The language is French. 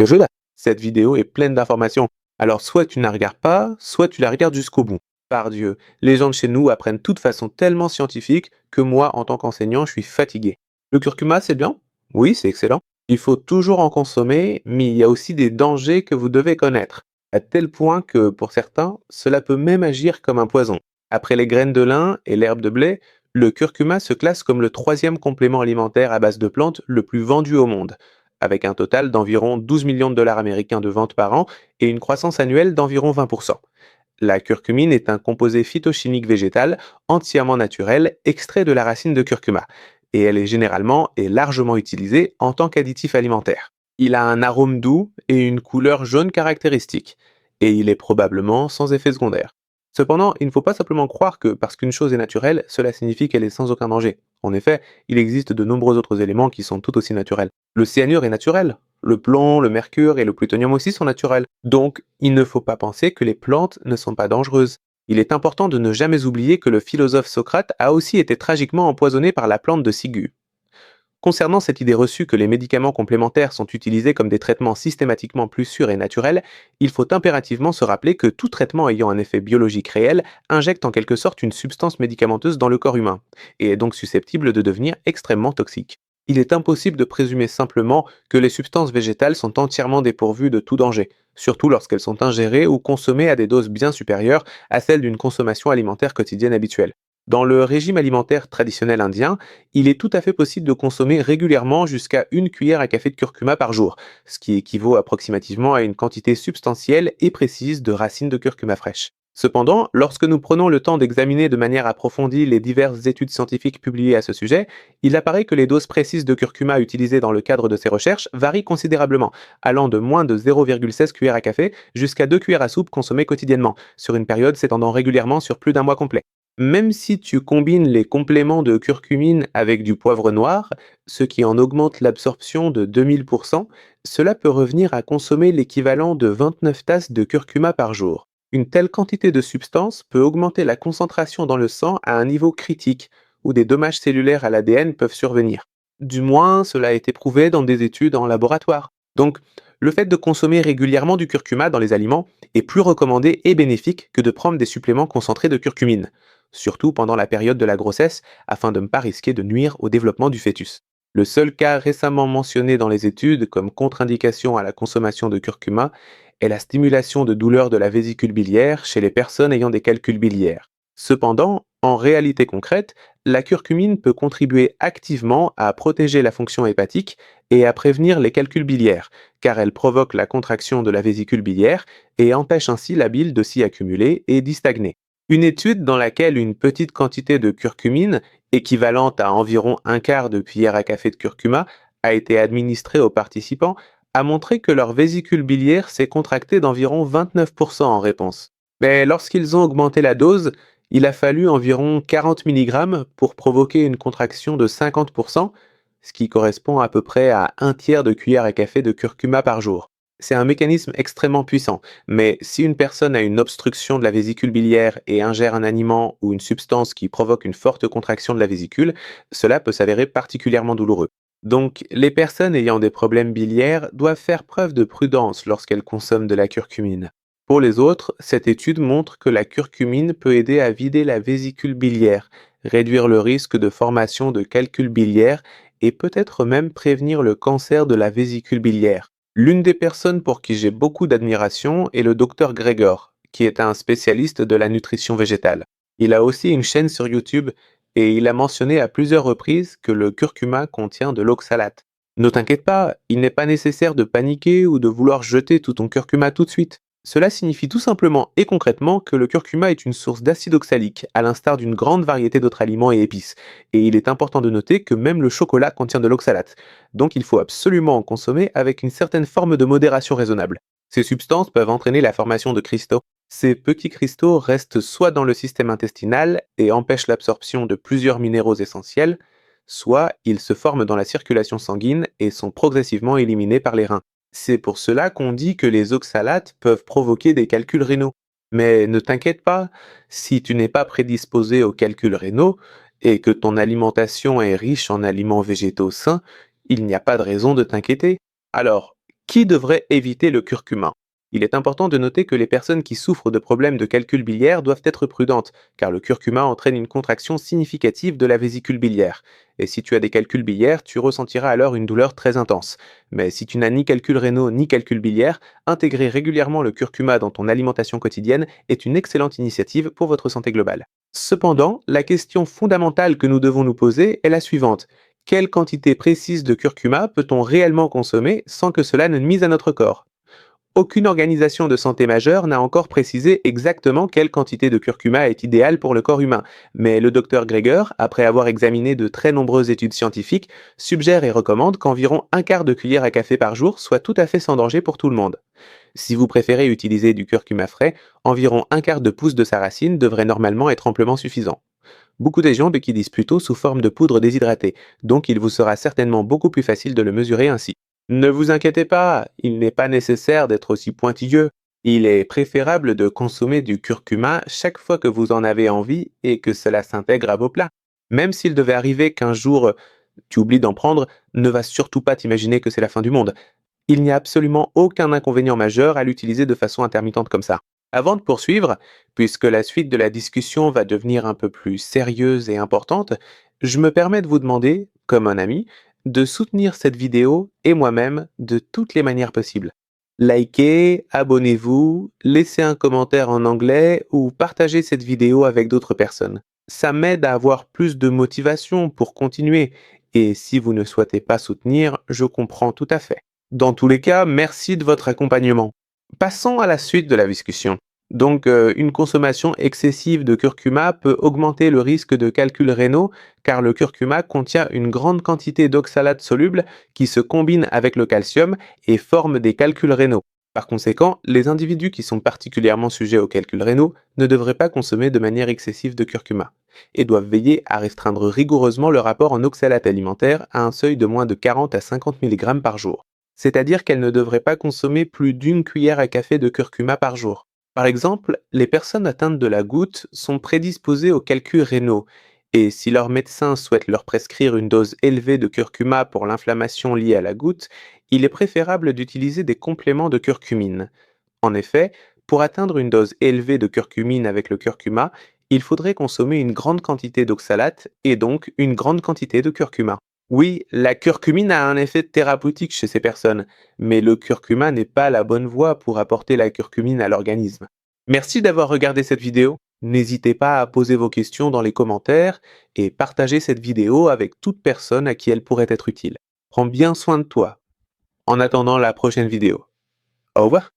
Yoda. Cette vidéo est pleine d'informations. Alors soit tu ne la regardes pas, soit tu la regardes jusqu'au bout. Par Dieu, les gens de chez nous apprennent tout de façon tellement scientifique que moi, en tant qu'enseignant, je suis fatigué. Le curcuma, c'est bien? Oui, c'est excellent. Il faut toujours en consommer, mais il y a aussi des dangers que vous devez connaître. À tel point que, pour certains, cela peut même agir comme un poison. Après les graines de lin et l'herbe de blé, le curcuma se classe comme le troisième complément alimentaire à base de plantes le plus vendu au monde, avec un total d'environ 12 millions de dollars américains de ventes par an et une croissance annuelle d'environ 20%. La curcumine est un composé phytochimique végétal entièrement naturel extrait de la racine de curcuma, et elle est généralement et largement utilisée en tant qu'additif alimentaire. Il a un arôme doux et une couleur jaune caractéristique, et il est probablement sans effet secondaire. Cependant, il ne faut pas simplement croire que parce qu'une chose est naturelle, cela signifie qu'elle est sans aucun danger. En effet, il existe de nombreux autres éléments qui sont tout aussi naturels. Le cyanure est naturel, le plomb, le mercure et le plutonium aussi sont naturels. Donc, il ne faut pas penser que les plantes ne sont pas dangereuses. Il est important de ne jamais oublier que le philosophe Socrate a aussi été tragiquement empoisonné par la plante de ciguë. Concernant cette idée reçue que les médicaments complémentaires sont utilisés comme des traitements systématiquement plus sûrs et naturels, il faut impérativement se rappeler que tout traitement ayant un effet biologique réel injecte en quelque sorte une substance médicamenteuse dans le corps humain, et est donc susceptible de devenir extrêmement toxique. Il est impossible de présumer simplement que les substances végétales sont entièrement dépourvues de tout danger, surtout lorsqu'elles sont ingérées ou consommées à des doses bien supérieures à celles d'une consommation alimentaire quotidienne habituelle. Dans le régime alimentaire traditionnel indien, il est tout à fait possible de consommer régulièrement jusqu'à une cuillère à café de curcuma par jour, ce qui équivaut approximativement à une quantité substantielle et précise de racines de curcuma fraîches. Cependant, lorsque nous prenons le temps d'examiner de manière approfondie les diverses études scientifiques publiées à ce sujet, il apparaît que les doses précises de curcuma utilisées dans le cadre de ces recherches varient considérablement, allant de moins de 0,16 cuillères à café jusqu'à 2 cuillères à soupe consommées quotidiennement, sur une période s'étendant régulièrement sur plus d'un mois complet. Même si tu combines les compléments de curcumine avec du poivre noir, ce qui en augmente l'absorption de 2000%, cela peut revenir à consommer l'équivalent de 29 tasses de curcuma par jour. Une telle quantité de substance peut augmenter la concentration dans le sang à un niveau critique, où des dommages cellulaires à l'ADN peuvent survenir. Du moins, cela a été prouvé dans des études en laboratoire. Donc, le fait de consommer régulièrement du curcuma dans les aliments est plus recommandé et bénéfique que de prendre des suppléments concentrés de curcumine, surtout pendant la période de la grossesse, afin de ne pas risquer de nuire au développement du fœtus. Le seul cas récemment mentionné dans les études comme contre-indication à la consommation de curcuma est la stimulation de douleurs de la vésicule biliaire chez les personnes ayant des calculs biliaires. Cependant, en réalité concrète, la curcumine peut contribuer activement à protéger la fonction hépatique et à prévenir les calculs biliaires, car elle provoque la contraction de la vésicule biliaire et empêche ainsi la bile de s'y accumuler et d'y stagner. Une étude dans laquelle une petite quantité de curcumine, équivalente à environ un quart de cuillère à café de curcuma, a été administrée aux participants, a montré que leur vésicule biliaire s'est contractée d'environ 29% en réponse. Mais lorsqu'ils ont augmenté la dose, il a fallu environ 40 mg pour provoquer une contraction de 50%, ce qui correspond à peu près à un tiers de cuillère à café de curcuma par jour. C'est un mécanisme extrêmement puissant, mais si une personne a une obstruction de la vésicule biliaire et ingère un aliment ou une substance qui provoque une forte contraction de la vésicule, cela peut s'avérer particulièrement douloureux. Donc, les personnes ayant des problèmes biliaires doivent faire preuve de prudence lorsqu'elles consomment de la curcumine. Pour les autres, cette étude montre que la curcumine peut aider à vider la vésicule biliaire, réduire le risque de formation de calculs biliaires et peut-être même prévenir le cancer de la vésicule biliaire. L'une des personnes pour qui j'ai beaucoup d'admiration est le docteur Gregor, qui est un spécialiste de la nutrition végétale. Il a aussi une chaîne sur YouTube et il a mentionné à plusieurs reprises que le curcuma contient de l'oxalate. Ne t'inquiète pas, il n'est pas nécessaire de paniquer ou de vouloir jeter tout ton curcuma tout de suite. Cela signifie tout simplement et concrètement que le curcuma est une source d'acide oxalique, à l'instar d'une grande variété d'autres aliments et épices. Et il est important de noter que même le chocolat contient de l'oxalate. Donc il faut absolument en consommer avec une certaine forme de modération raisonnable. Ces substances peuvent entraîner la formation de cristaux. Ces petits cristaux restent soit dans le système intestinal et empêchent l'absorption de plusieurs minéraux essentiels, soit ils se forment dans la circulation sanguine et sont progressivement éliminés par les reins. C'est pour cela qu'on dit que les oxalates peuvent provoquer des calculs rénaux. Mais ne t'inquiète pas, si tu n'es pas prédisposé aux calculs rénaux et que ton alimentation est riche en aliments végétaux sains, il n'y a pas de raison de t'inquiéter. Alors, Qui devrait éviter le curcuma? Il est important de noter que les personnes qui souffrent de problèmes de calcul biliaire doivent être prudentes, car le curcuma entraîne une contraction significative de la vésicule biliaire. Et si tu as des calculs biliaires, tu ressentiras alors une douleur très intense. Mais si tu n'as ni calculs rénaux ni calculs biliaires, intégrer régulièrement le curcuma dans ton alimentation quotidienne est une excellente initiative pour votre santé globale. Cependant, la question fondamentale que nous devons nous poser est la suivante. Quelle quantité précise de curcuma peut-on réellement consommer sans que cela ne nuise à notre corps? Aucune organisation de santé majeure n'a encore précisé exactement quelle quantité de curcuma est idéale pour le corps humain, mais le docteur Greger, après avoir examiné de très nombreuses études scientifiques, suggère et recommande qu'environ un quart de cuillère à café par jour soit tout à fait sans danger pour tout le monde. Si vous préférez utiliser du curcuma frais, environ un quart de pouce de sa racine devrait normalement être amplement suffisant. Beaucoup des gens l'utilisent plutôt sous forme de poudre déshydratée, donc il vous sera certainement beaucoup plus facile de le mesurer ainsi. Ne vous inquiétez pas, il n'est pas nécessaire d'être aussi pointilleux. Il est préférable de consommer du curcuma chaque fois que vous en avez envie et que cela s'intègre à vos plats. Même s'il devait arriver qu'un jour tu oublies d'en prendre, ne va surtout pas t'imaginer que c'est la fin du monde. Il n'y a absolument aucun inconvénient majeur à l'utiliser de façon intermittente comme ça. Avant de poursuivre, puisque la suite de la discussion va devenir un peu plus sérieuse et importante, je me permets de vous demander, comme un ami, de soutenir cette vidéo et moi-même de toutes les manières possibles. Likez, abonnez-vous, laissez un commentaire en anglais ou partagez cette vidéo avec d'autres personnes. Ça m'aide à avoir plus de motivation pour continuer, et si vous ne souhaitez pas soutenir, je comprends tout à fait. Dans tous les cas, merci de votre accompagnement. Passons à la suite de la discussion. Donc, une consommation excessive de curcuma peut augmenter le risque de calculs rénaux car le curcuma contient une grande quantité d'oxalate soluble qui se combine avec le calcium et forme des calculs rénaux. Par conséquent, les individus qui sont particulièrement sujets aux calculs rénaux ne devraient pas consommer de manière excessive de curcuma et doivent veiller à restreindre rigoureusement le rapport en oxalate alimentaire à un seuil de moins de 40 à 50 mg par jour. C'est-à-dire qu'elles ne devraient pas consommer plus d'une cuillère à café de curcuma par jour. Par exemple, les personnes atteintes de la goutte sont prédisposées aux calculs rénaux, et si leur médecin souhaite leur prescrire une dose élevée de curcuma pour l'inflammation liée à la goutte, il est préférable d'utiliser des compléments de curcumine. En effet, pour atteindre une dose élevée de curcumine avec le curcuma, il faudrait consommer une grande quantité d'oxalate et donc une grande quantité de curcuma. Oui, la curcumine a un effet thérapeutique chez ces personnes, mais le curcuma n'est pas la bonne voie pour apporter la curcumine à l'organisme. Merci d'avoir regardé cette vidéo. N'hésitez pas à poser vos questions dans les commentaires et partager cette vidéo avec toute personne à qui elle pourrait être utile. Prends bien soin de toi. En attendant la prochaine vidéo. Au revoir.